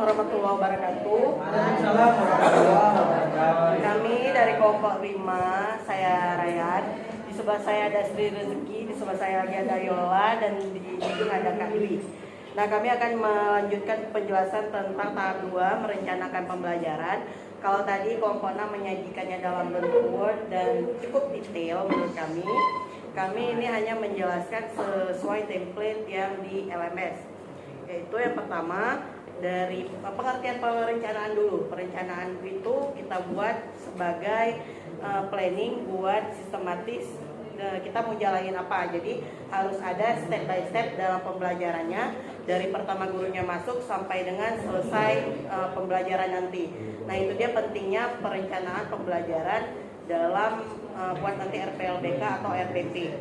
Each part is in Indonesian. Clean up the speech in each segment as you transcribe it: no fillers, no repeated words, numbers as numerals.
warahmatullahi wabarakatuh. Waalaikumsalam warahmatullahi wabarakatuh. Kami dari kelompok 5, saya Rayyan. Di sebelah saya ada Sri Rezeki, di sebelah saya lagi ada Yola, dan di ujung ada Kak Dwi. Nah, kami akan melanjutkan penjelasan tentang tahap 2, merencanakan pembelajaran. Kalau tadi kelompok 6 menyajikannya dalam bentuk Word dan cukup detail menurut kami. Kami ini hanya menjelaskan sesuai template yang di LMS. Yaitu yang pertama, dari pengertian perencanaan dulu. Perencanaan itu kita buat sebagai planning buat sistematis kita mau jalanin apa. Jadi harus ada step by step dalam pembelajarannya, dari pertama gurunya masuk sampai dengan selesai pembelajaran nanti. Nah, itu dia pentingnya perencanaan pembelajaran dalam buat nanti RPLBK atau RPP.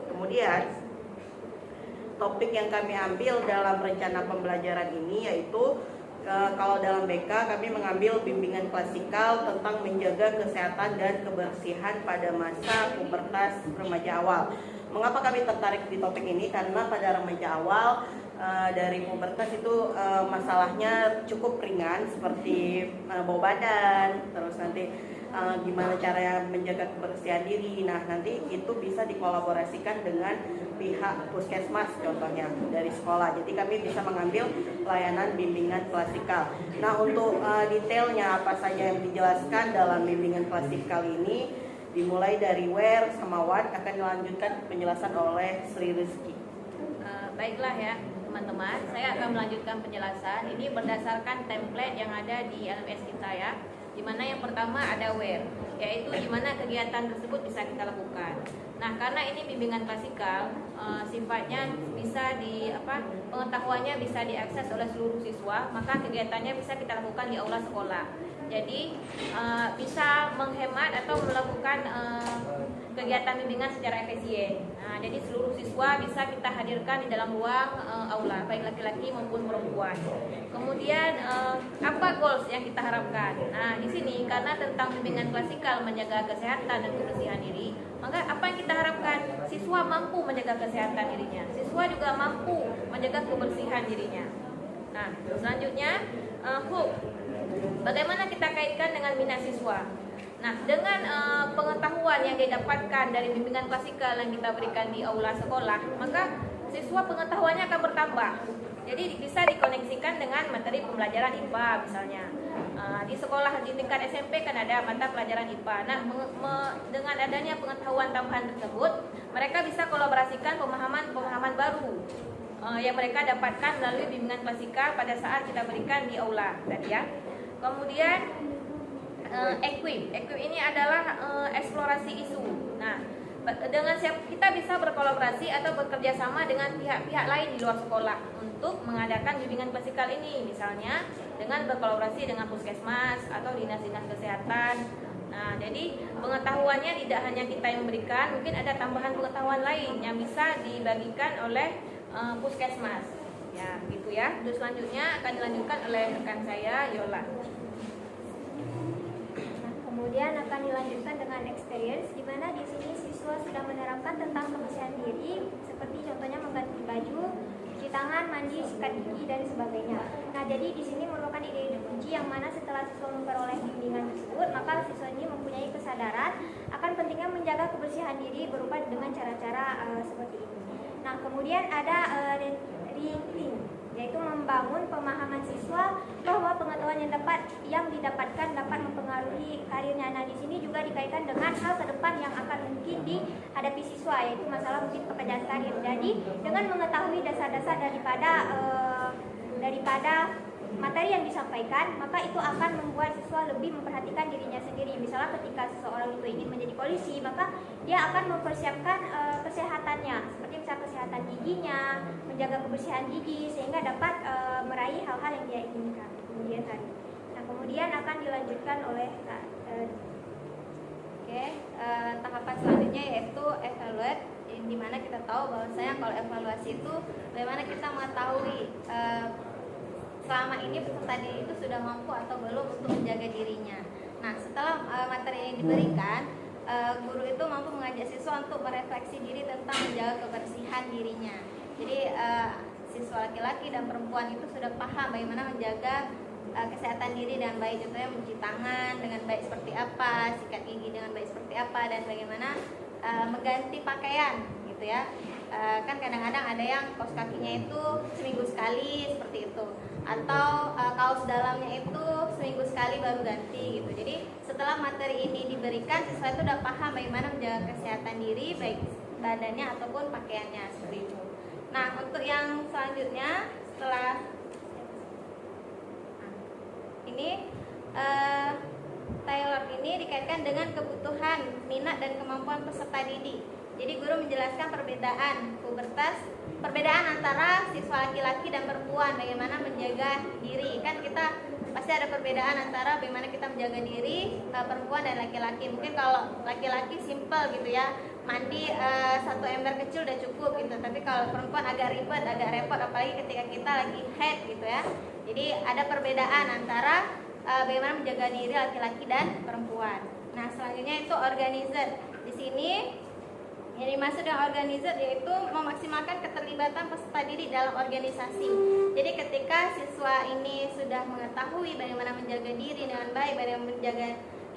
Kemudian topik yang kami ambil dalam rencana pembelajaran ini yaitu kalau dalam BK kami mengambil bimbingan klasikal tentang menjaga kesehatan dan kebersihan pada masa pubertas remaja awal. Mengapa kami tertarik di topik ini? Karena pada remaja awal dari pubertas itu masalahnya cukup ringan, seperti bau badan, terus nanti gimana cara menjaga kebersihan diri. Nah, nanti itu bisa dikolaborasikan dengan pihak puskesmas contohnya dari sekolah. Jadi kami bisa mengambil layanan bimbingan klasikal. Nah, untuk detailnya apa saja yang dijelaskan dalam bimbingan klasikal ini, dimulai dari where sama what, akan dilanjutkan penjelasan oleh Sri Rizky. Baiklah ya teman-teman, saya akan melanjutkan penjelasan. Ini berdasarkan template yang ada di LMS kita ya. Dimana yang pertama ada where, yaitu dimana kegiatan tersebut bisa kita lakukan. Nah, karena ini bimbingan klasikal, sifatnya bisa pengetahuannya bisa diakses oleh seluruh siswa, maka kegiatannya bisa kita lakukan di aula sekolah. Jadi bisa menghemat atau melakukan kegiatan bimbingan secara efisien. Nah, jadi seluruh siswa bisa kita hadirkan di dalam ruang aula, baik laki-laki maupun perempuan. Kemudian apa goals yang kita harapkan? Nah, di sini karena tentang bimbingan klasikal menjaga kesehatan dan kebersihan diri, maka apa yang kita harapkan? Siswa mampu menjaga kesehatan dirinya, siswa juga mampu menjaga kebersihan dirinya. Nah, selanjutnya hook. Bagaimana kita kaitkan dengan minat siswa? Nah, dengan pengetahuan yang didapatkan dari bimbingan klasikal yang kita berikan di aula sekolah, maka siswa pengetahuannya akan bertambah. Jadi bisa dikoneksikan dengan materi pembelajaran IPA misalnya. Di sekolah di tingkat SMP kan ada mata pelajaran IPA. Nah, dengan adanya pengetahuan tambahan tersebut, mereka bisa kolaborasikan pemahaman baru yang mereka dapatkan melalui bimbingan klasikal pada saat kita berikan di aula tadi ya. Kemudian equip ini adalah eksplorasi isu. Nah, dengan kita bisa berkolaborasi atau bekerja sama dengan pihak-pihak lain di luar sekolah untuk mengadakan bimbingan klasikal ini, misalnya dengan berkolaborasi dengan puskesmas atau dinas-dinas kesehatan. Nah, jadi pengetahuannya tidak hanya kita yang memberikan, mungkin ada tambahan pengetahuan lain yang bisa dibagikan oleh puskesmas. Ya, gitu ya. Terus selanjutnya akan dilanjutkan oleh rekan saya Yola. Kemudian akan dilanjutkan dengan experience, di mana di sini siswa sudah menerapkan tentang kebersihan diri, seperti contohnya mengganti baju, cuci tangan, mandi, sikat gigi dan sebagainya. Nah, jadi di sini merupakan ide-ide kunci yang mana setelah siswa memperoleh bimbingan tersebut, maka siswa ini mempunyai kesadaran akan pentingnya menjaga kebersihan diri berupa dengan cara-cara seperti ini. Nah, kemudian ada rethinking, yaitu membangun pemahaman siswa bahwa pengetahuan yang didapatkan dapat mempengaruhi karirnya. Nah, di sini juga dikaitkan dengan hal ke depan yang akan mungkin dihadapi siswa, yaitu masalah mungkin pekerjaan karir. Jadi, dengan mengetahui dasar-dasar daripada materi yang disampaikan, maka itu akan membuat siswa lebih memperhatikan dirinya sendiri. Misalnya ketika seseorang itu ingin menjadi polisi, maka dia akan mempersiapkan kesehatannya, seperti misalnya kesehatan giginya, menjaga kebersihan gigi, sehingga dapat meraih hal-hal yang dia inginkan kemudian hari. Nah, kemudian akan dilanjutkan oleh tahapan selanjutnya yaitu evaluate, di mana kita tahu bahwasanya kalau evaluasi itu bagaimana kita mengetahui selama ini peserta diri itu sudah mampu atau belum untuk menjaga dirinya. Nah, setelah materi yang diberikan, guru itu mampu mengajak siswa untuk merefleksi diri tentang menjaga kebersihan dirinya. Jadi siswa laki-laki dan perempuan itu sudah paham bagaimana menjaga kesehatan diri dengan baik, contohnya mencuci tangan dengan baik seperti apa, sikat gigi dengan baik seperti apa, dan bagaimana mengganti pakaian gitu ya. Kan kadang-kadang ada yang kaos kakinya itu seminggu sekali seperti itu, atau kaos dalamnya itu seminggu sekali baru ganti gitu. Jadi setelah materi ini diberikan, siswa itu udah paham bagaimana menjaga kesehatan diri baik badannya ataupun pakaiannya seperti itu. Nah, untuk yang selanjutnya setelah ini Tailor ini dikaitkan dengan kebutuhan, minat dan kemampuan peserta didik. Jadi guru menjelaskan perbedaan pubertas, perbedaan antara siswa laki-laki dan perempuan, bagaimana menjaga diri. Kan kita pasti ada perbedaan antara bagaimana kita menjaga diri perempuan dan laki-laki. Mungkin kalau laki-laki simple gitu ya, mandi satu ember kecil udah cukup gitu. Tapi kalau perempuan agak ribet, agak repot, apalagi ketika kita lagi haid gitu ya. Jadi ada perbedaan antara bagaimana menjaga diri laki-laki dan perempuan. Nah, selanjutnya itu organizer. Di sini yang dimaksud dengan organizer yaitu memaksimalkan keterlibatan peserta didik dalam organisasi. Jadi ketika siswa ini sudah mengetahui bagaimana menjaga diri dengan baik, bagaimana menjaga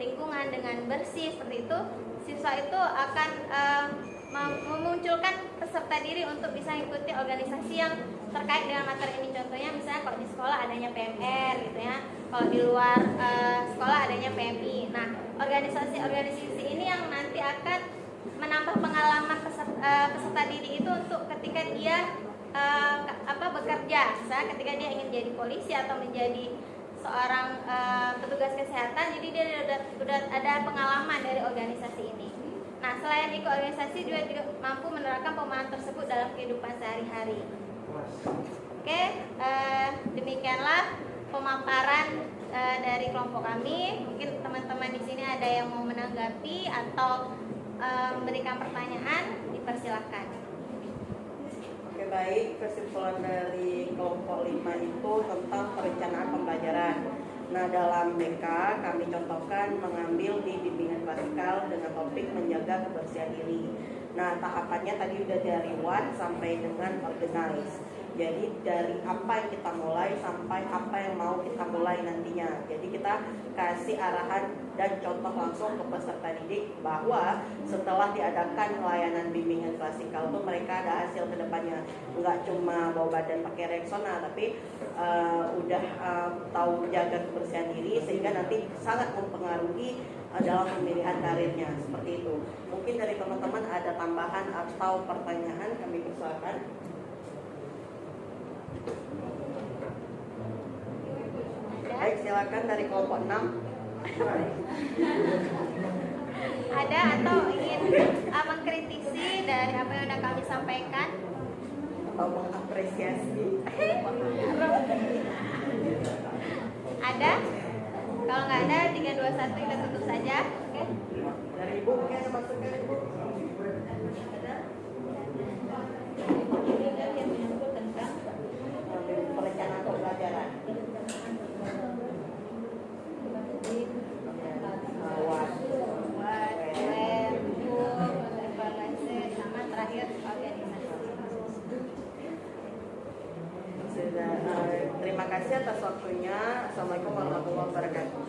lingkungan dengan bersih seperti itu, siswa itu akan memunculkan peserta diri untuk bisa mengikuti organisasi yang terkait dengan materi ini. Contohnya misalnya kalau di sekolah adanya PMR gitu ya, kalau di luar sekolah adanya PMI. Nah, organisasi ini yang nanti akan menambah pengalaman peserta didik itu untuk ketika dia bekerja, misalnya ketika dia ingin jadi polisi atau menjadi seorang petugas kesehatan, jadi dia sudah ada pengalaman dari organisasi ini. Nah, selain ikut organisasi juga mampu menerapkan pemahaman tersebut dalam kehidupan sehari-hari. Oke, demikianlah pemaparan dari kelompok kami. Mungkin teman-teman di sini ada yang mau menanggapi atau memberikan pertanyaan, dipersilakan. Oke, baik. Kesimpulan dari kelompok 5 itu tentang perencanaan pembelajaran. Nah, dalam BK kami contohkan mengambil di bimbingan klasikal dengan topik menjaga kebersihan diri. Nah, tahapannya tadi udah dari what sampai dengan organize. Jadi dari apa yang kita mulai sampai apa yang mau kita mulai nantinya. Jadi kita kasih arahan dan contoh langsung ke peserta didik bahwa setelah diadakan layanan bimbingan klasikal itu mereka ada hasil kedepannya. Enggak cuma bawa badan pakai Rexona, tapi udah tahu jaga kebersihan diri sehingga nanti sangat mempengaruhi dalam pemilihan karirnya seperti itu. Mungkin dari teman-teman ada tambahan atau pertanyaan, kami persilakan. Baik, silakan dari kelompok 6. Ada atau ingin mengkritisi dari apa yang sudah kami sampaikan? Atau mengapresiasi? Ada? Kalau nggak ada, 3, 2, 1 kita tutup saja. Oke? Dari Ibu mungkin ada masukan, Ibu? Perencanaan pembelajaran. Sama terakhir organisasi. Terima kasih atas waktunya. Assalamualaikum warahmatullahi wabarakatuh.